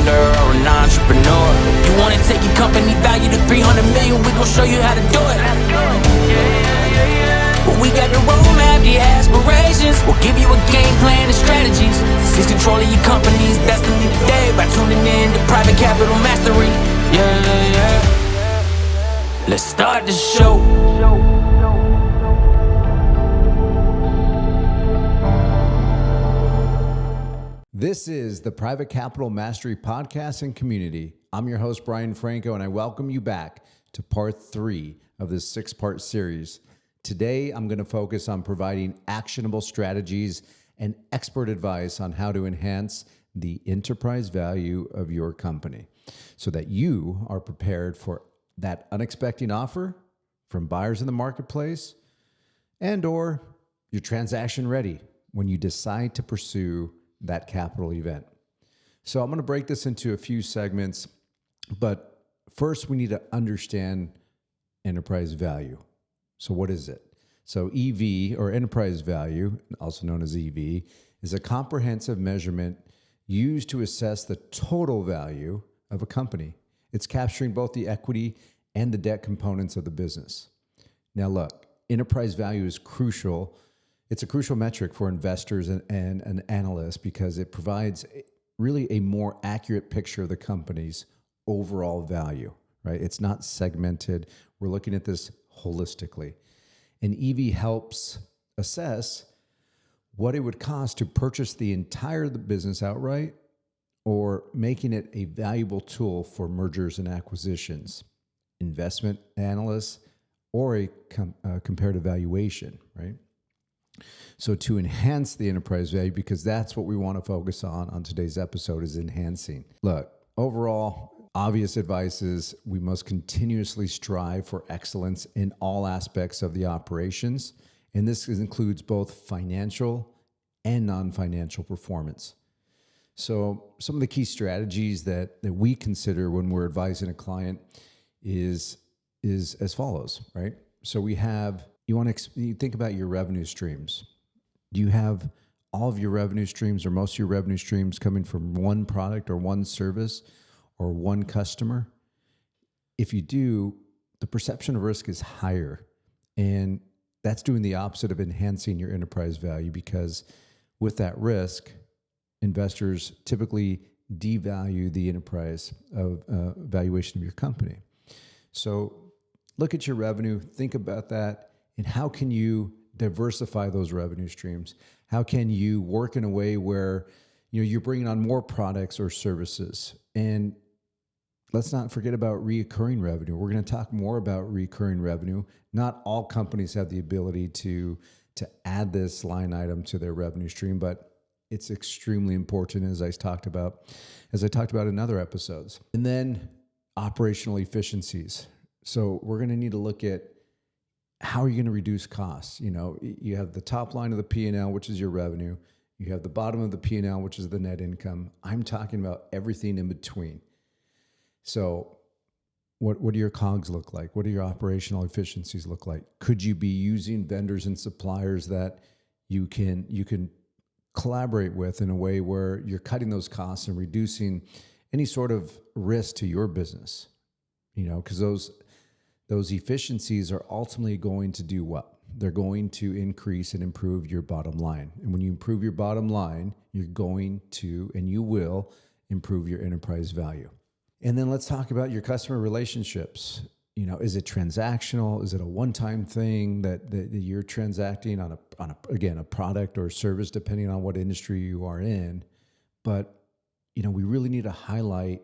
founder or an entrepreneur. You wanna take your company value to 300 million, we gon' show you how to do it. Well, we got the roadmap, the aspirations. We'll give you a game plan and strategies. Seize control of your company's destiny today by tuning in to Private Capital Mastery. Let's start the show. This is the Private Capital Mastery Podcast and Community. I'm your host, Brian Franco, and I welcome you back to part 3 of this 6-part series. Today, I'm going to focus on providing actionable strategies and expert advice on how to enhance the enterprise value of your company so that you are prepared for that unexpected offer from buyers in the marketplace and or you're transaction ready when you decide to pursue that capital event. So I'm going to break this into a few segments, but first we need to understand enterprise value. So what is it? So EV, or enterprise value, also known as EV, is a comprehensive measurement used to assess the total value of a company. It's capturing both the equity and the debt components of the business. Now look, enterprise value is crucial. It's a crucial metric for investors and analysts because it provides really a more accurate picture of the company's overall value, right? It's not segmented. We're looking at this holistically. And EV helps assess what it would cost to purchase the entire business outright or making it a valuable tool for mergers and acquisitions, investment analysts, or a comparative valuation, right? So to enhance the enterprise value, because that's what we want to focus on today's episode, is enhancing. Look, overall, obvious advice is we must continuously strive for excellence in all aspects of the operations. And this includes both financial and non-financial performance. So some of the key strategies that we consider when we're advising a client is as follows, right? So we have, you think about your revenue streams. Do you have all of your revenue streams or most of your revenue streams coming from one product or one service or one customer? If you do, the perception of risk is higher. And that's doing the opposite of enhancing your enterprise value, because with that risk, investors typically devalue the enterprise of valuation of your company. So look at your revenue, think about that, and how can you diversify those revenue streams? How can you work in a way where you're bringing on more products or services? And let's not forget about recurring revenue. We're going to talk more about recurring revenue. Not all companies have the ability to add this line item to their revenue stream, but it's extremely important, as I talked about in other episodes. And then operational efficiencies. So we're going to need to look at how are you going to reduce costs? You have the top line of the P&L, which is your revenue. You have the bottom of the P&L, which is the net income. I'm talking about everything in between. So what do your COGS look like? What do your operational efficiencies look like? Could you be using vendors and suppliers that you can collaborate with in a way where you're cutting those costs and reducing any sort of risk to your business? Because those efficiencies are ultimately going to do what? They're going to increase and improve your bottom line. And when you improve your bottom line, you're going to, and you will, improve your enterprise value. And then let's talk about your customer relationships. Is it transactional? Is it a one-time thing that you're transacting on a product or service, depending on what industry you are in? But, we really need to highlight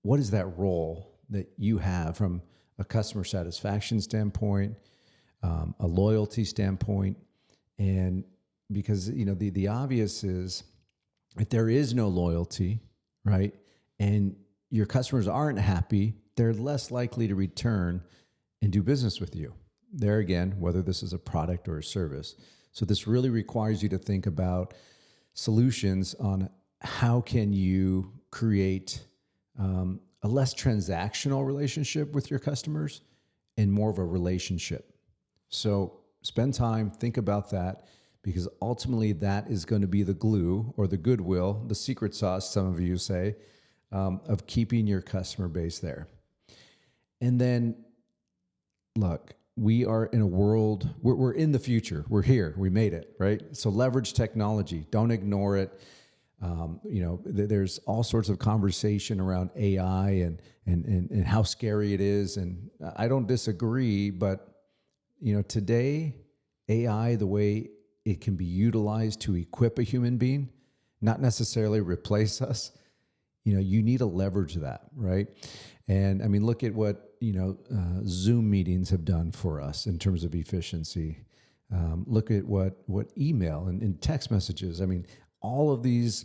what is that role that you have from a customer satisfaction standpoint, a loyalty standpoint. And because, the obvious is if there is no loyalty, right, and your customers aren't happy, they're less likely to return and do business with you. There again, whether this is a product or a service. So this really requires you to think about solutions on how can you create a less transactional relationship with your customers and more of a relationship. So spend time, think about that, because ultimately that is going to be the glue or the goodwill, the secret sauce, some of you say, of keeping your customer base there. And then, look, we are in a world, we're in the future. We're here. We made it, right? So leverage technology. Don't ignore it. There's all sorts of conversation around AI and how scary it is. And I don't disagree, but, today, AI, the way it can be utilized to equip a human being, not necessarily replace us, you need to leverage that, right? And I mean, look at what, Zoom meetings have done for us in terms of efficiency. Look at what email and text messages. I mean, all of these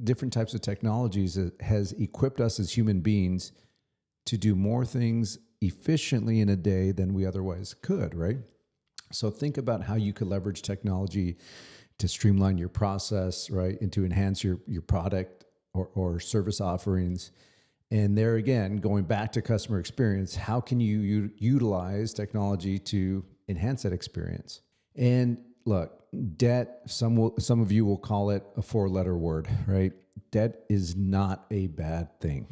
different types of technologies has equipped us as human beings to do more things efficiently in a day than we otherwise could, right? So think about how you could leverage technology to streamline your process, right? And to enhance your product or service offerings. And there again, going back to customer experience, how can you utilize technology to enhance that experience? And look, debt, some of you will call it a 4-letter word, right? Debt is not a bad thing.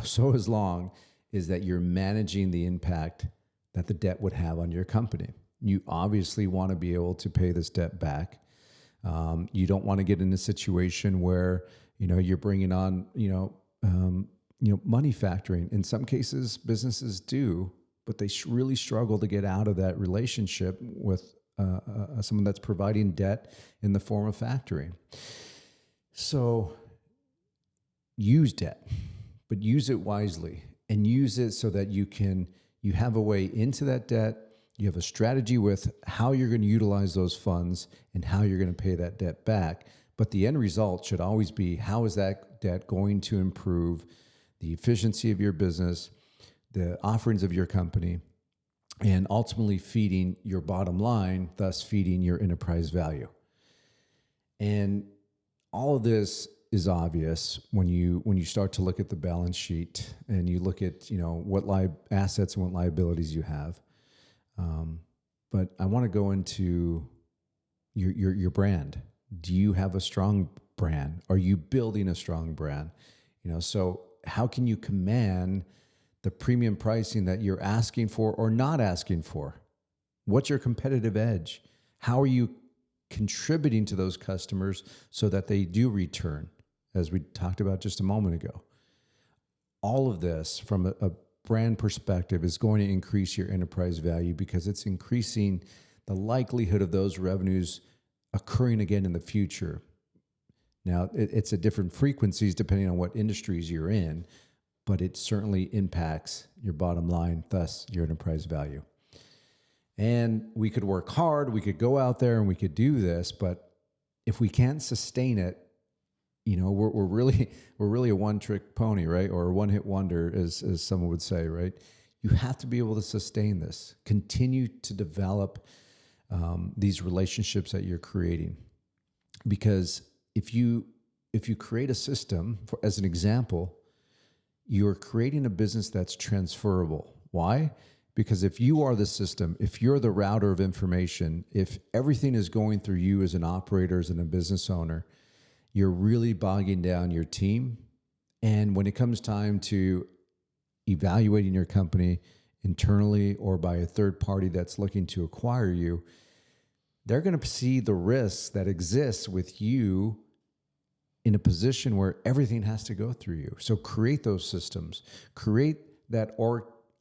So as long as that you're managing the impact that the debt would have on your company. You obviously want to be able to pay this debt back. You don't want to get in a situation where, you're bringing on, money factoring. In some cases, businesses do, but they really struggle to get out of that relationship with someone that's providing debt in the form of factoring. So use debt, but use it wisely and use it so that you have a way into that debt. You have a strategy with how you're going to utilize those funds and how you're going to pay that debt back. But the end result should always be, how is that debt going to improve the efficiency of your business, the offerings of your company, and ultimately feeding your bottom line, thus feeding your enterprise value. And all of this is obvious when you start to look at the balance sheet and you look at what assets and what liabilities you have. But I want to go into your brand. Do you have a strong brand? Are you building a strong brand? So how can you command the premium pricing that you're asking for or not asking for? What's your competitive edge? How are you contributing to those customers so that they do return, as we talked about just a moment ago? All of this from a brand perspective is going to increase your enterprise value because it's increasing the likelihood of those revenues occurring again in the future. Now, it's at different frequencies depending on what industries you're in, but it certainly impacts your bottom line, thus your enterprise value. And we could work hard, we could go out there and we could do this, but if we can't sustain it, we're really a one-trick pony, right? Or a one-hit wonder, as someone would say, right? You have to be able to sustain this, continue to develop these relationships that you're creating. Because if you create a system, as an example, you're creating a business that's transferable. Why? Because if you are the system, if you're the router of information, if everything is going through you as an operator, as a business owner, you're really bogging down your team. And when it comes time to evaluating your company internally or by a third party that's looking to acquire you, they're going to see the risks that exist with you in a position where everything has to go through you. So create those systems, create that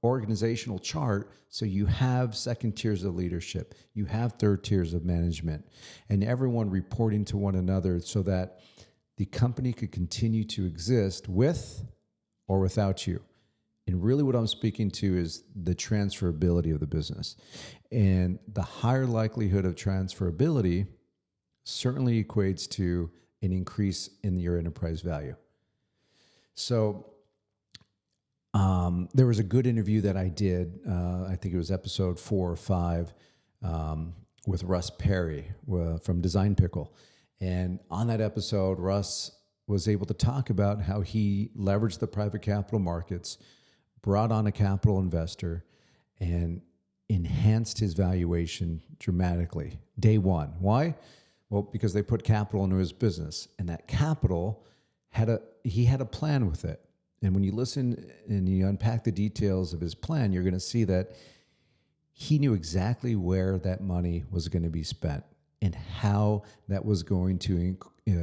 organizational chart so you have second tiers of leadership, you have third tiers of management, and everyone reporting to one another so that the company could continue to exist with or without you. And really what I'm speaking to is the transferability of the business. And the higher likelihood of transferability certainly equates to an increase in your enterprise value. So there was a good interview that I did, I think it was episode 4 or 5, with Russ Perry from Design Pickle. And on that episode, Russ was able to talk about how he leveraged the private capital markets, brought on a capital investor, and enhanced his valuation dramatically. Day one. Why? Well, because they put capital into his business, and that capital he had a plan with it. And when you listen and you unpack the details of his plan, you're going to see that he knew exactly where that money was going to be spent and how that was going to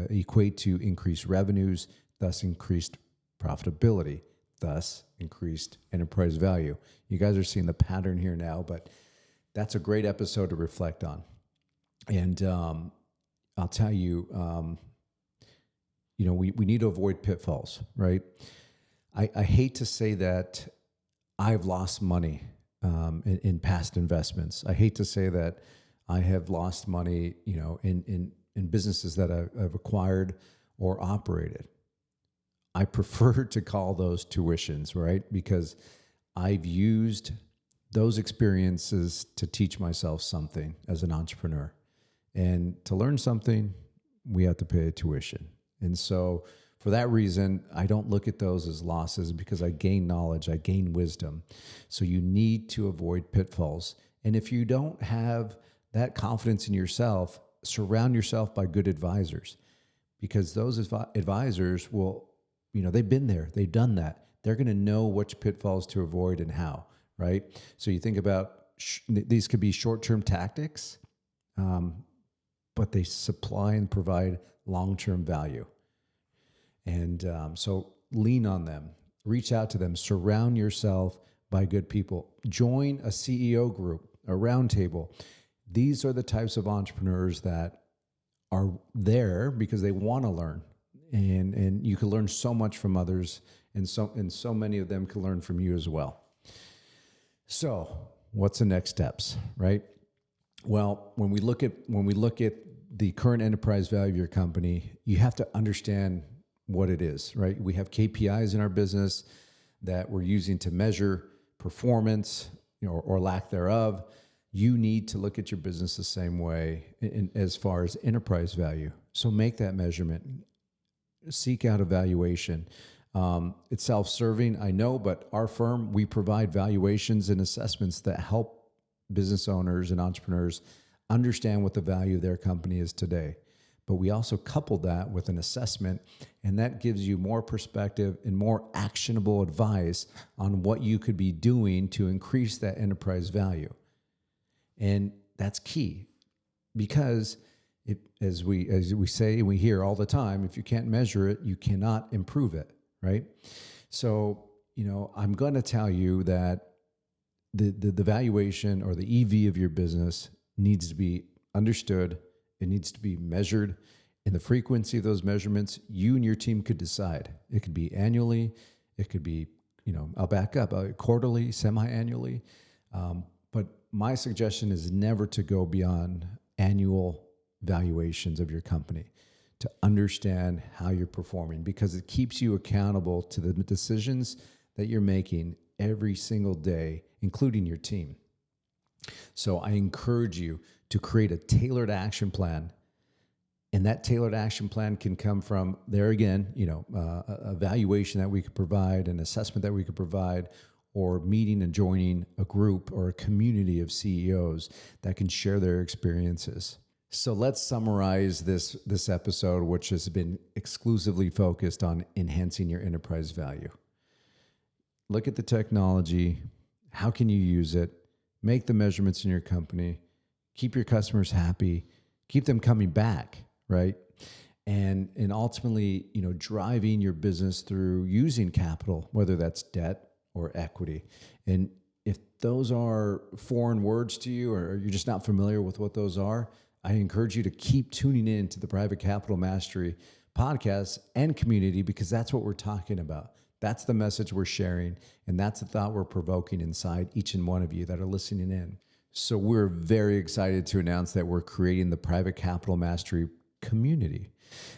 equate to increased revenues, thus increased profitability, thus increased enterprise value. You guys are seeing the pattern here now, but that's a great episode to reflect on. And I'll tell you, we need to avoid pitfalls, right? I hate to say that I've lost money in past investments. I hate to say that I have lost money, in businesses that I've acquired or operated. I prefer to call those tuitions, right? Because I've used those experiences to teach myself something as an entrepreneur. And to learn something, we have to pay a tuition. And so for that reason, I don't look at those as losses because I gain knowledge, I gain wisdom. So you need to avoid pitfalls. And if you don't have that confidence in yourself, surround yourself by good advisors, because those advisors will, they've been there, they've done that. They're going to know which pitfalls to avoid and how, right? So you think about these could be short-term tactics, but they supply and provide long-term value. And so lean on them, reach out to them, surround yourself by good people, join a CEO group, a roundtable. These are the types of entrepreneurs that are there because they want to learn, and you can learn so much from others, and so many of them can learn from you as well. So what's the next steps, right? Well, when we look at the current enterprise value of your company, you have to understand what it is, right? We have KPIs in our business that we're using to measure performance, or lack thereof. You need to look at your business the same way as far as enterprise value. So make that measurement. Seek out a valuation. It's self-serving, I know, but our firm, we provide valuations and assessments that help business owners and entrepreneurs understand what the value of their company is today. But we also couple that with an assessment, and that gives you more perspective and more actionable advice on what you could be doing to increase that enterprise value. And that's key, because as we say, we hear all the time, if you can't measure it, you cannot improve it, right? So, I'm going to tell you that the valuation or the EV of your business needs to be understood. It needs to be measured, and the frequency of those measurements, you and your team could decide. It could be annually. It could be, I'll back up, quarterly, semi-annually. But my suggestion is never to go beyond annual valuations of your company to understand how you're performing, because it keeps you accountable to the decisions that you're making every single day, including your team. So I encourage you to create a tailored action plan. And that tailored action plan can come from, there again, a valuation that we could provide, an assessment that we could provide, or meeting and joining a group or a community of CEOs that can share their experiences. So let's summarize this episode, which has been exclusively focused on enhancing your enterprise value. Look at the technology. How can you use it? Make the measurements in your company. Keep your customers happy. Keep them coming back, right? And ultimately, driving your business through using capital, whether that's debt or equity. And if those are foreign words to you, or you're just not familiar with what those are, I encourage you to keep tuning in to the Private Capital Mastery podcast and community, because that's what we're talking about. That's the message we're sharing, and that's the thought we're provoking inside each and one of you that are listening in. So we're very excited to announce that we're creating the Private Capital Mastery community.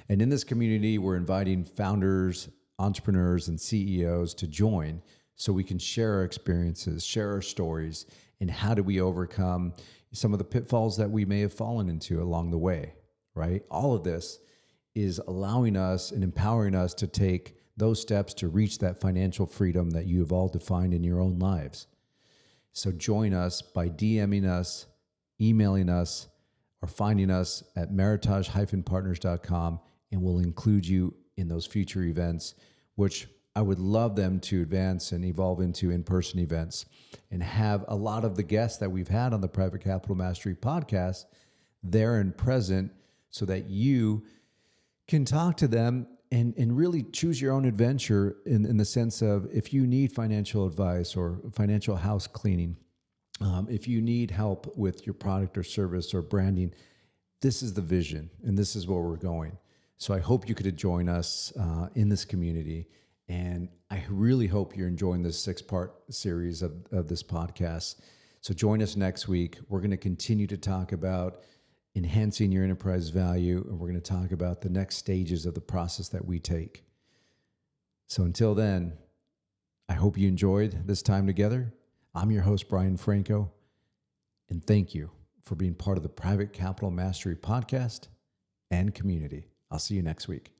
And in this community, we're inviting founders, entrepreneurs, and CEOs to join so we can share our experiences, share our stories, and how do we overcome some of the pitfalls that we may have fallen into along the way, right? All of this is allowing us and empowering us to take those steps to reach that financial freedom that you have all defined in your own lives. So join us by DMing us, emailing us, or finding us at meritage-partners.com, and we'll include you in those future events, which I would love them to advance and evolve into in-person events, and have a lot of the guests that we've had on the Private Capital Mastery podcast there and present so that you can talk to them and really choose your own adventure in the sense of, if you need financial advice or financial house cleaning, if you need help with your product or service or branding, this is the vision and this is where we're going. So I hope you could join us in this community. And I really hope you're enjoying this 6-part series of this podcast. So join us next week. We're going to continue to talk about enhancing your enterprise value, and we're going to talk about the next stages of the process that we take. So until then, I hope you enjoyed this time together. I'm your host, Brian Franco, and thank you for being part of the Private Capital Mastery podcast and community. I'll see you next week.